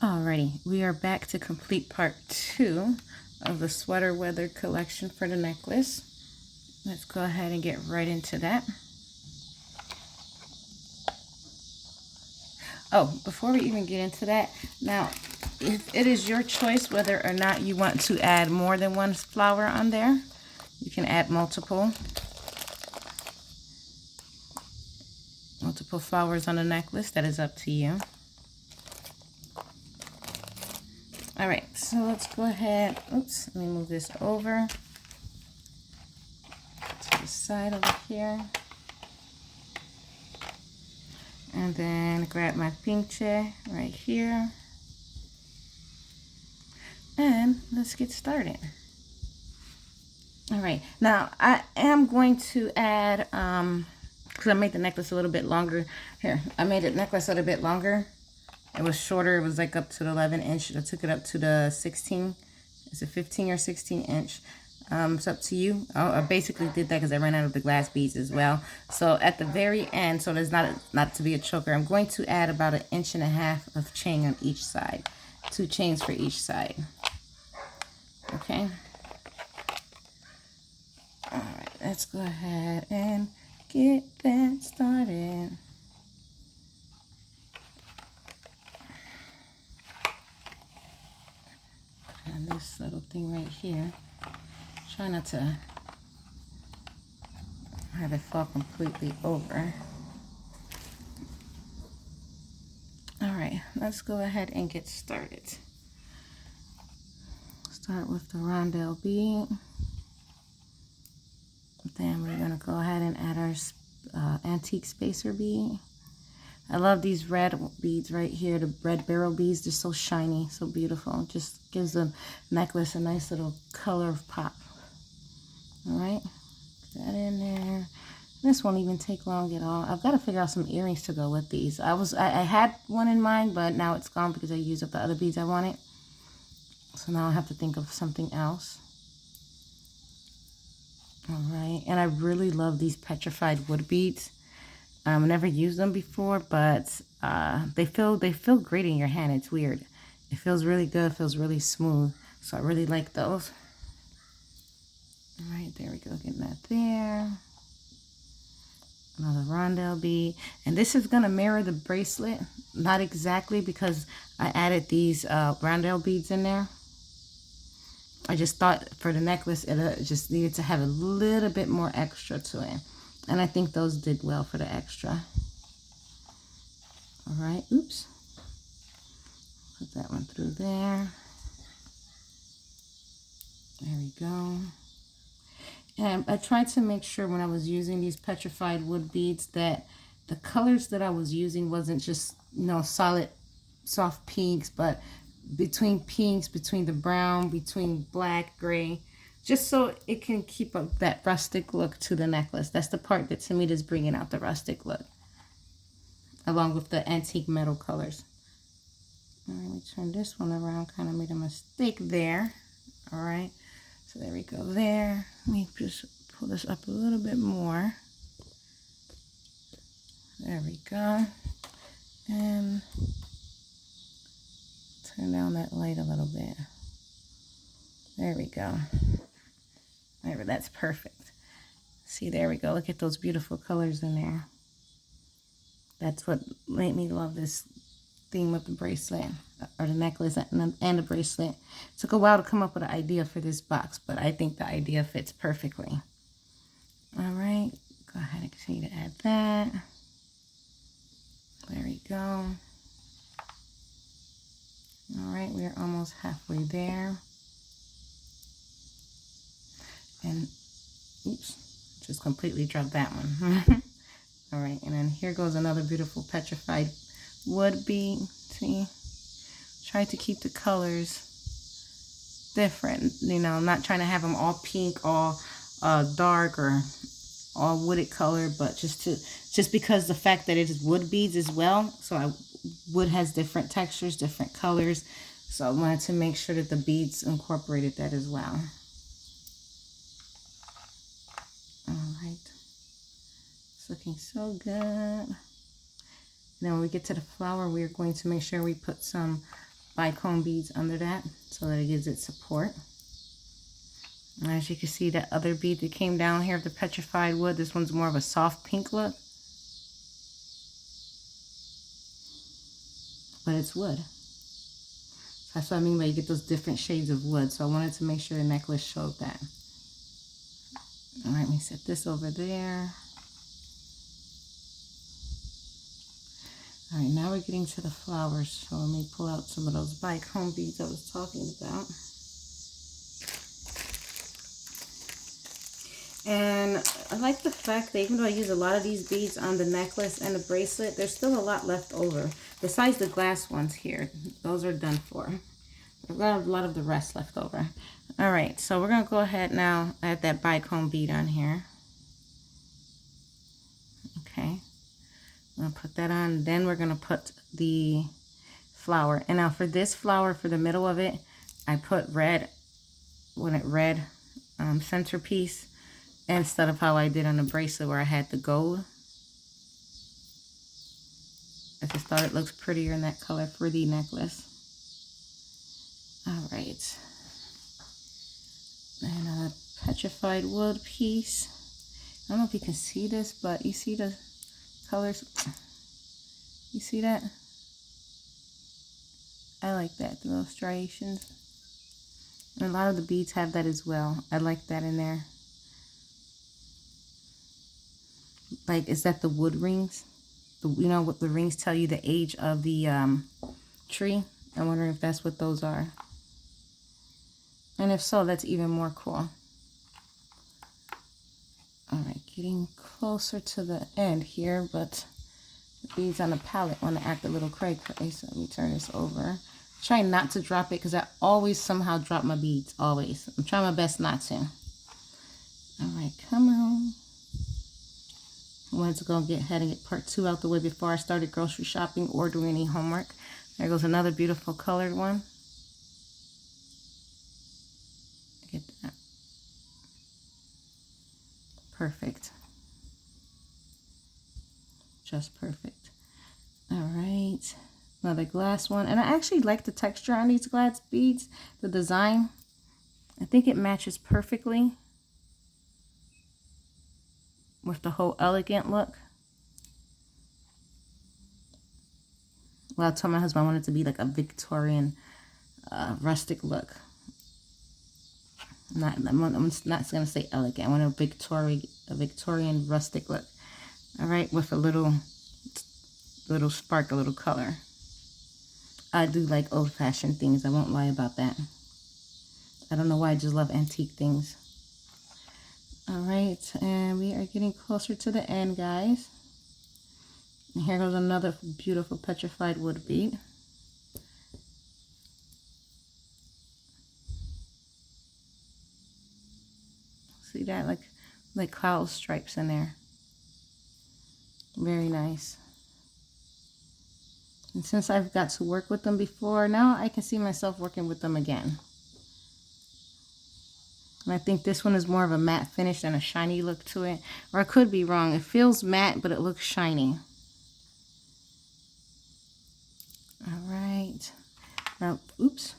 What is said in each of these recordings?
Alrighty, we are back to complete part 2 of the sweater weather collection for the necklace. Let's go ahead and get right into that. Oh, before we even get into that, now it is your choice whether or not you want to add more than one flower on there. You can add multiple flowers on the necklace. That is up to you. All right, so let's go ahead. Oops, let me move this over to the side over here. And then grab my pinche right here. And let's get started. All right, now I am going to add, because I made the necklace a little bit longer. Here, I made the necklace a little bit longer. It was shorter. It was like up to the 11 inch. I took it up to the 16. It's a 15 or 16 inch. It's up to you. I basically did that because I ran out of the glass beads as well. So at the very end, so there's not to be a choker, I'm going to add about 1.5 inches of chain on each side. 2 chains for each side. Okay. All right, let's go ahead and get that started. And this little thing right here, try not to have it fall completely over. All right, let's go ahead and get started. Start with the rondelle bead. Then we're gonna go ahead and add our antique spacer bead. I love these red beads right here, the red barrel beads. They're so shiny, so beautiful. Just gives the necklace a nice little color pop. All right, put that in there. This won't even take long at all. I've got to figure out some earrings to go with these. I had one in mind, but now it's gone because I used up the other beads I wanted. So now I have to think of something else. All right, and I really love these petrified wood beads. I've never used them before, but they feel great in your hand. It's weird. It feels really good. It feels really smooth. So I really like those. All right, there we go. Getting that there. Another rondelle bead. And this is going to mirror the bracelet. Not exactly, because I added these rondelle beads in there. I just thought for the necklace, it just needed to have a little bit more extra to it. And I think those did well for the extra. All right, oops. Put that one through there. There we go. And I tried to make sure when I was using these petrified wood beads that the colors that I was using wasn't just, solid, soft pinks, but between pinks, between the brown, between black, gray, just so it can keep up that rustic look to the necklace. That's the part that to me is bringing out the rustic look, along with the antique metal colors. All right, let me turn this one around. Kind of made a mistake there. All right, so there we go there. Let me just pull this up a little bit more. There we go. And turn down that light a little bit. There we go. There, that's perfect. See, there we go. Look at those beautiful colors in there. That's what made me love this theme with the bracelet, or the necklace and the bracelet. It took a while to come up with an idea for this box, but I think the idea fits perfectly. All right, go ahead and continue to add that. There we go. All right, we are almost halfway there. And, oops, just completely dropped that one. All right, and then here goes another beautiful petrified wood bead. See, try to keep the colors different. I'm not trying to have them all pink, all dark, or all wooded color, but just because the fact that it is wood beads as well. So wood has different textures, different colors. So I wanted to make sure that the beads incorporated that as well. All right, it's looking so good. Then when we get to the flower, we're going to make sure we put some bicone beads under that so that it gives it support. And as you can see, that other bead that came down here of the petrified wood, this one's more of a soft pink look, but it's wood. That's what I mean by you get those different shades of wood. So I wanted to make sure the necklace showed that. All right, let me set this over there. All right, now we're getting to the flowers. So let me pull out some of those bicone beads I was talking about. And I like the fact that even though I use a lot of these beads on the necklace and the bracelet, there's still a lot left over. Besides the glass ones here, those are done for. I've got a lot of the rest left over. All right, so we're gonna go ahead now, add that bicone bead on here. Okay, I'm gonna put that on. Then we're gonna put the flower. And now for this flower, for the middle of it, I put red, red centerpiece, instead of how I did on the bracelet where I had the gold. I just thought it looks prettier in that color for the necklace. All right. And a petrified wood piece. I don't know if you can see this, but you see the colors? You see that? I like that, the little striations. And a lot of the beads have that as well. I like that in there. Like, is that the wood rings? You know what the rings tell you the age of the tree? I'm wondering if that's what those are. And if so, that's even more cool. All right, getting closer to the end here, but the beads on the palette want to act a little cray-cray, so let me turn this over. Try not to drop it because I always somehow drop my beads, always. I'm trying my best not to. All right, come on. I wanted to go ahead and get part 2 out the way before I started grocery shopping or doing any homework. There goes another beautiful colored one. Get that. Perfect. Just perfect. All right. Another glass one. And I actually like the texture on these glass beads. The design. I think it matches perfectly with the whole elegant look. Well, I told my husband I wanted it to be like a Victorian rustic look. I'm not going to say elegant. I want a Victorian rustic look. All right, with a little spark, a little color. I do like old-fashioned things. I won't lie about that. I don't know why, I just love antique things. All right, and we are getting closer to the end, guys. And here goes another beautiful petrified wood bead. See that? Like cloud stripes in there. Very nice. And since I've got to work with them before, now I can see myself working with them again. And I think this one is more of a matte finish than a shiny look to it. Or I could be wrong. It feels matte, but it looks shiny. All right. Now, oops.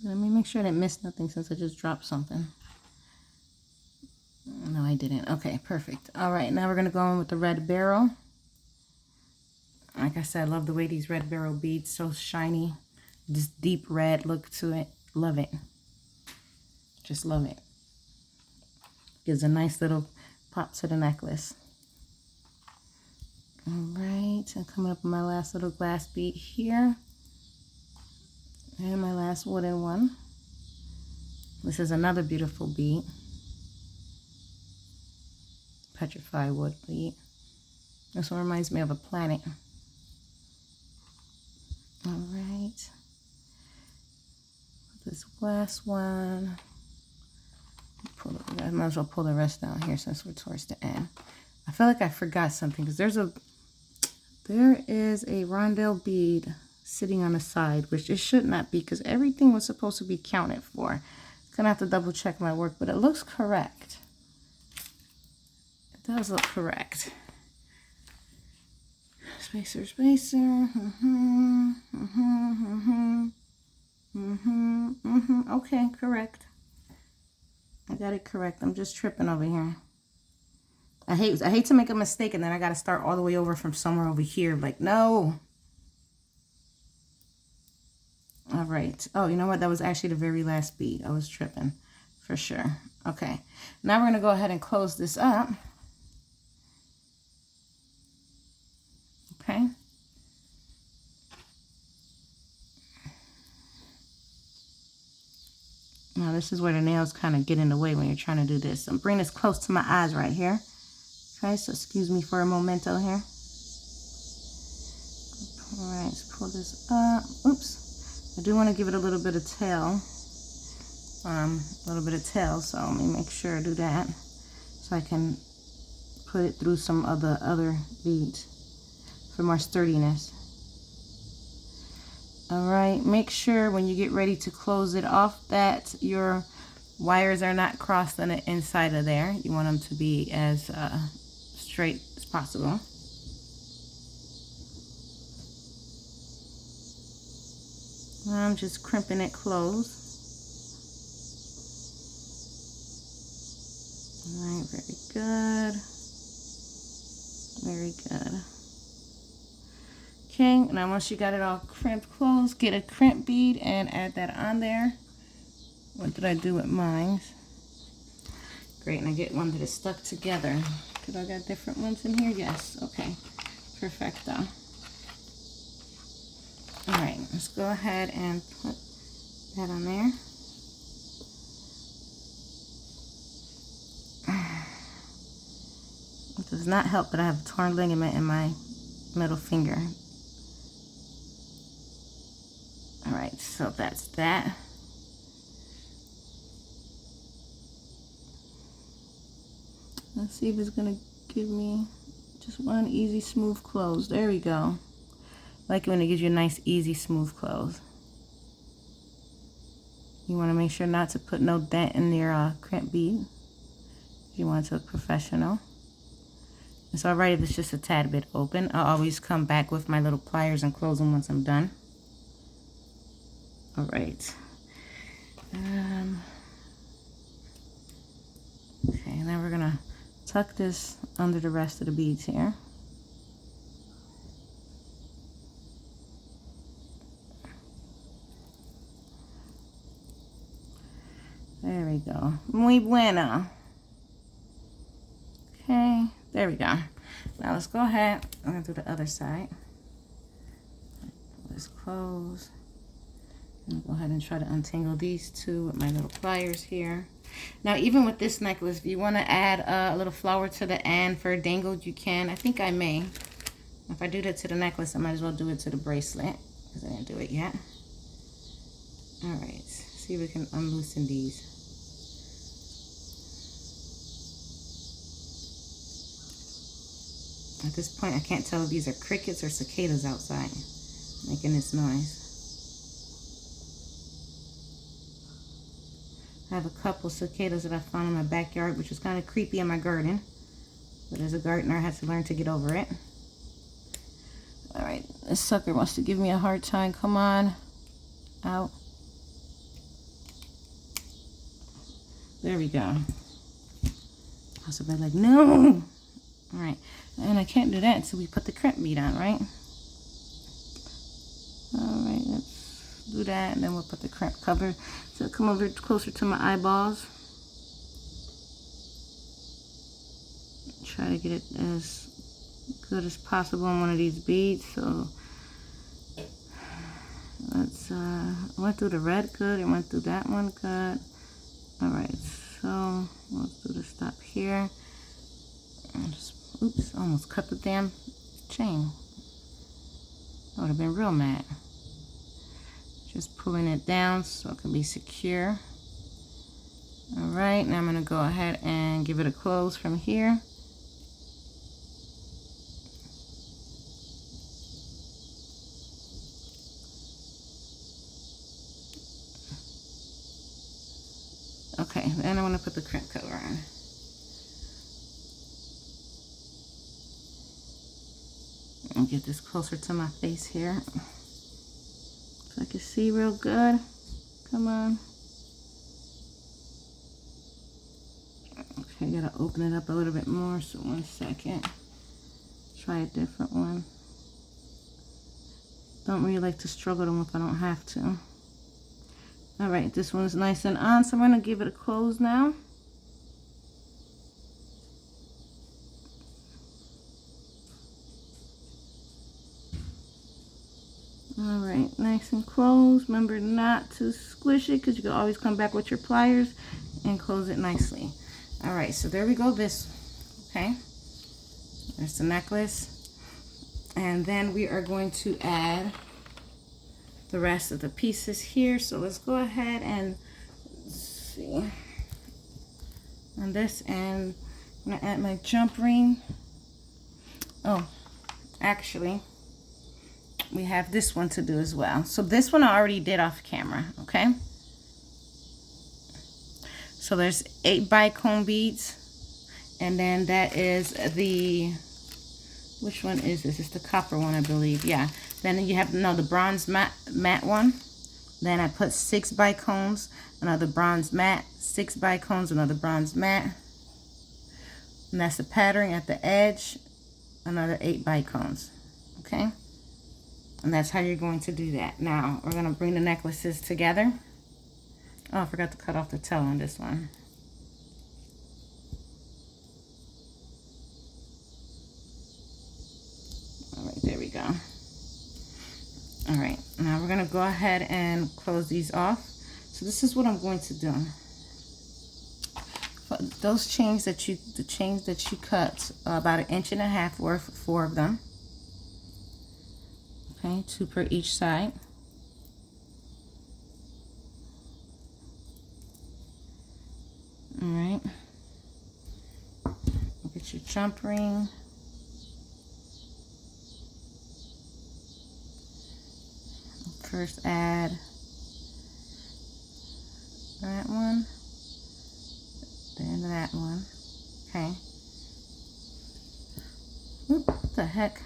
Let me make sure I didn't miss nothing since I just dropped something. No, I didn't. Okay, perfect. All right, now we're going to go in with the red barrel. Like I said, I love the way these red barrel beads, so shiny. This deep red look to it. Love it. Just love it. Gives a nice little pop to the necklace. All right, and coming up with my last little glass bead here. And my last wooden one. This is another beautiful bead. Petrified wood bead. This one reminds me of a planet. All right. This last one. I might as well pull the rest down here since we're towards the end. I feel like I forgot something because there is a rondelle bead sitting on the side, which it should not be because everything was supposed to be counted for. Gonna have to double check my work, but it looks correct. It does look correct. Spacer, spacer. Okay, correct. I got it correct. I'm just tripping over here. I hate to make a mistake and then I got to start all the way over from somewhere over here. Like, no. All right. Oh, you know what? That was actually the very last bead. I was tripping for sure. Okay. Now we're going to go ahead and close this up. Okay. Now this is where the nails kind of get in the way when you're trying to do this. I'm bringing this close to my eyes right here. Okay, so excuse me for a momento here. All right, let's pull this up. Oops. I do want to give it a little bit of tail. So let me make sure I do that so I can put it through some of the other beads for more sturdiness. All right, make sure when you get ready to close it off that your wires are not crossed on the inside of there. You want them to be as straight as possible. I'm just crimping it closed. All right, very good. Very good. Okay, now once you got it all crimped closed, get a crimp bead and add that on there. What did I do with mine? Great, and I get one that is stuck together. Because I got different ones in here? Yes, okay. Perfecto. All right, let's go ahead and put that on there. It does not help that I have a torn ligament in my middle finger. All right, so that's that. Let's see if it's gonna give me just one easy smooth close. There we go. Like it when it gives you a nice easy smooth close. You want to make sure not to put no dent in your crimp bead. You want it to look professional. It's alright if it's just a tad bit open. I'll always come back with my little pliers and close them once I'm done. Alright. Okay, now we're gonna tuck this under the rest of the beads here. There we go. Muy bueno. Okay, there we go. Now let's go ahead. I'm gonna do the other side. Pull this close. I'm gonna go ahead and try to untangle these two with my little pliers here. Now, even with this necklace, if you want to add a little flower to the end for a dangled, you can. I think I may. If I do that to the necklace, I might as well do it to the bracelet because I didn't do it yet. All right, see if we can unloosen these. At this point, I can't tell if these are crickets or cicadas outside making this noise. I have a couple cicadas that I found in my backyard, which is kind of creepy in my garden. But as a gardener, I had to learn to get over it. All right, this sucker wants to give me a hard time. Come on. Out. There we go. I was about like, no. All right, and I can't do that until we put the crimp bead on, right? All right, let's do that, and then we'll put the crimp cover. So come over closer to my eyeballs. Try to get it as good as possible on one of these beads. So let's, I went through the red good, and went through that one good. All right, so let's do the stop here. And just, oops, almost cut the damn chain. I would have been real mad. Just pulling it down so it can be secure. All right, now I'm gonna go ahead and give it a close from here. Okay, then I'm gonna put the crimp cover on. And get this closer to my face here so I can see real good. Come on. Okay, gotta open it up a little bit more, so 1 second. Try a different one. Don't really like to struggle them if I don't have to. All right, this one's nice and on, so I'm gonna give it a close now. All right, nice and closed. Remember not to squish it, because you can always come back with your pliers and close it nicely. All right, so there we go, okay. There's the necklace. And then we are going to add the rest of the pieces here. So let's go ahead and see. On this end, I'm gonna add my jump ring. Oh, actually, we have this one to do as well. So this one I already did off camera, okay? So there's 8 bicone beads, and then that is the, which one is this? It's the copper one, I believe. Yeah. Then you have, no, the bronze matte one. Then I put 6 bicones, another bronze matte, 6 bicones, another bronze matte. And that's the pattern at the edge, another 8 bicones. Okay? And that's how you're going to do that. Now, we're going to bring the necklaces together. Oh, I forgot to cut off the tail on this one. All right, there we go. All right, now we're going to go ahead and close these off. So this is what I'm going to do. Those chains that you, the chains that you cut, about 1.5 inches worth, 4 of them. Okay, 2 per each side. All right. Get your jump ring. First add that one, then that one. Okay. Oop, what the heck?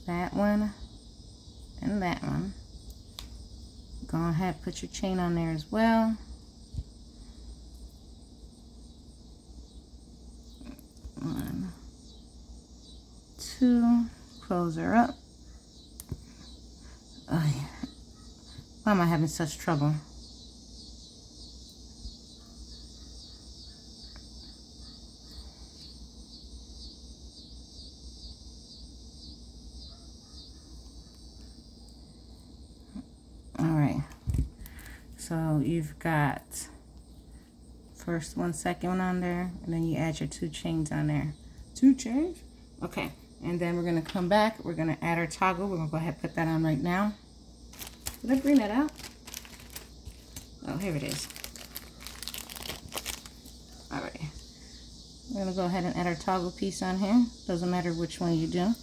That one and that one. Go ahead, put your chain on there as well. One, 2, close her up. Oh, yeah. Why am I having such trouble? All right. So you've got first one, second one on there, and then you add your 2 chains on there. 2 chains? Okay. And then we're going to come back. We're going to add our toggle. We're going to go ahead and put that on right now. Did I bring that out? Oh, here it is. All right. We're going to go ahead and add our toggle piece on here. Doesn't matter which one you do.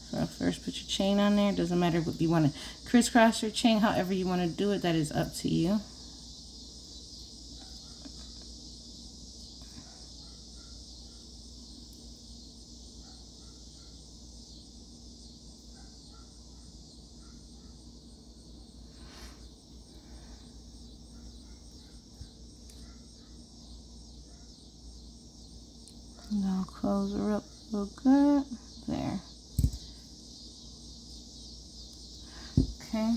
So first put your chain on there. Doesn't matter if you want to crisscross your chain, however you want to do it. That is up to you. Now close her up real good. There. Okay.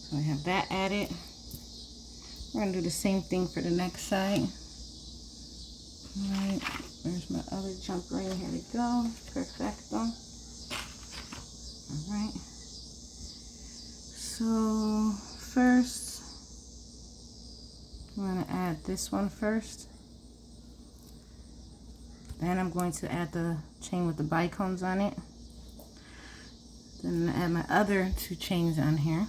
So we have that added. We're going to do the same thing for the next side. All right. There's my other jump ring. Here we go. Perfecto. All right. So first, I'm going to add this one first. Then I'm going to add the chain with the bicones on it. Then add my other 2 chains on here.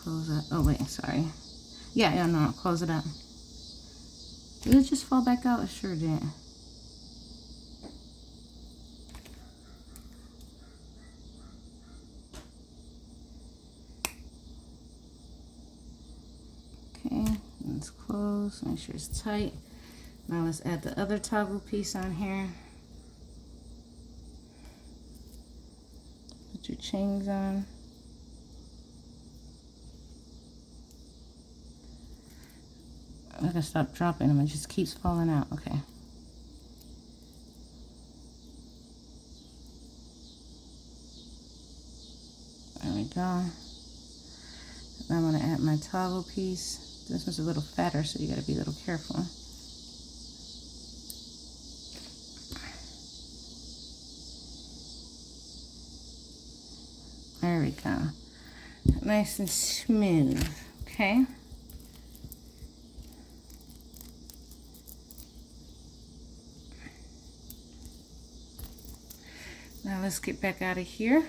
Close that. Oh wait, sorry. Yeah, no, close it up. Did it just fall back out? It sure did. Okay, let's close, make sure it's tight. Now let's add the other toggle piece on here. Put your chains on. I gotta stop dropping them. It just keeps falling out. Okay. There we go. I'm gonna add my toggle piece. This one's a little fatter, so you gotta be a little careful. There we go. Nice and smooth. Okay. Now let's get back out of here.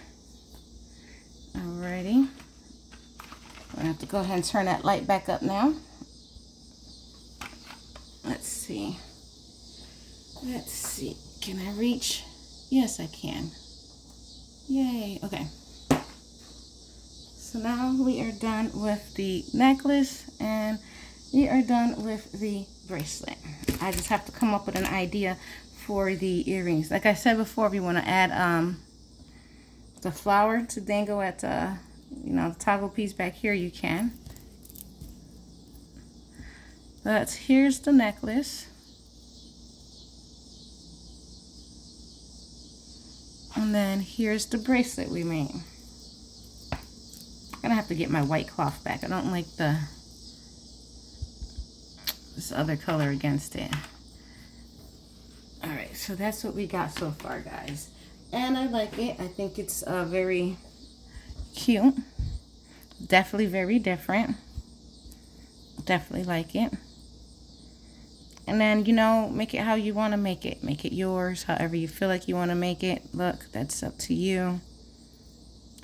Alrighty. I have to go ahead and turn that light back up now. Let's see. Let's see. Can I reach? Yes, I can. Yay. Okay. So now we are done with the necklace and we are done with the bracelet. I just have to come up with an idea for the earrings. Like I said before, if you want to add the flower to dangle at the the toggle piece back here, you can. But here's the necklace. And then here's the bracelet we made. I'm gonna have to get my white cloth back. I don't like this other color against it. Alright, so that's what we got so far, guys. And I like it. I think it's very cute. Definitely very different. Definitely like it. And then, make it how you want to make it. Make it yours, however you feel like you want to make it. Look, that's up to you.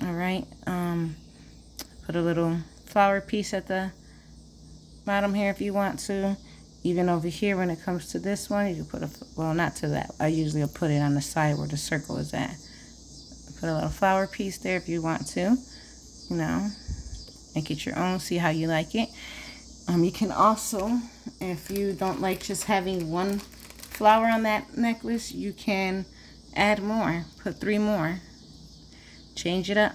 Alright. Put a little flower piece at the bottom here if you want to. Even over here, when it comes to this one, you can put well, not to that. I usually will put it on the side where the circle is at. Put a little flower piece there if you want to. Make it your own. See how you like it. You can also, if you don't like just having one flower on that necklace, you can add more. Put 3 more. Change it up.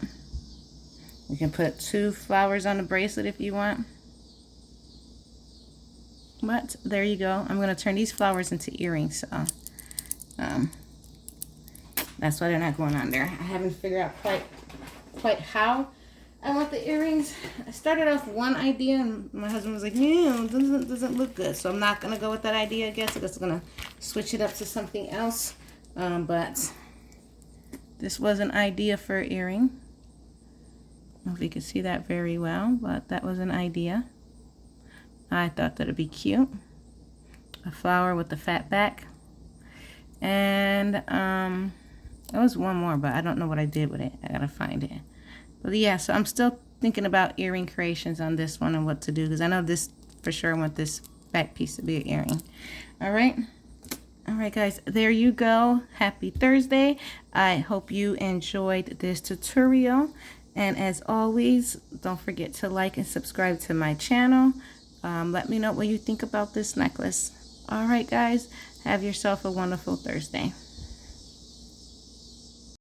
You can put 2 flowers on the bracelet if you want. But there you go. I'm going to turn these flowers into earrings. So that's why they're not going on there. I haven't figured out quite how I want the earrings. I started off one idea and my husband was like, no, it doesn't look good. So I'm not going to go with that idea, I guess. I'm just going to switch it up to something else. But this was an idea for an earring. I don't know if you can see that very well, but that was an idea. I thought that would be cute. A flower with the fat back. And there was one more, but I don't know what I did with it. I gotta find it. But yeah, so I'm still thinking about earring creations on this one and what to do, because I know this for sure. I want this back piece to be an earring. Alright guys, there you go. Happy Thursday. I hope you enjoyed this tutorial. And as always, don't forget to like and subscribe to my channel. Let me know what you think about this necklace. Alright guys, have yourself a wonderful Thursday.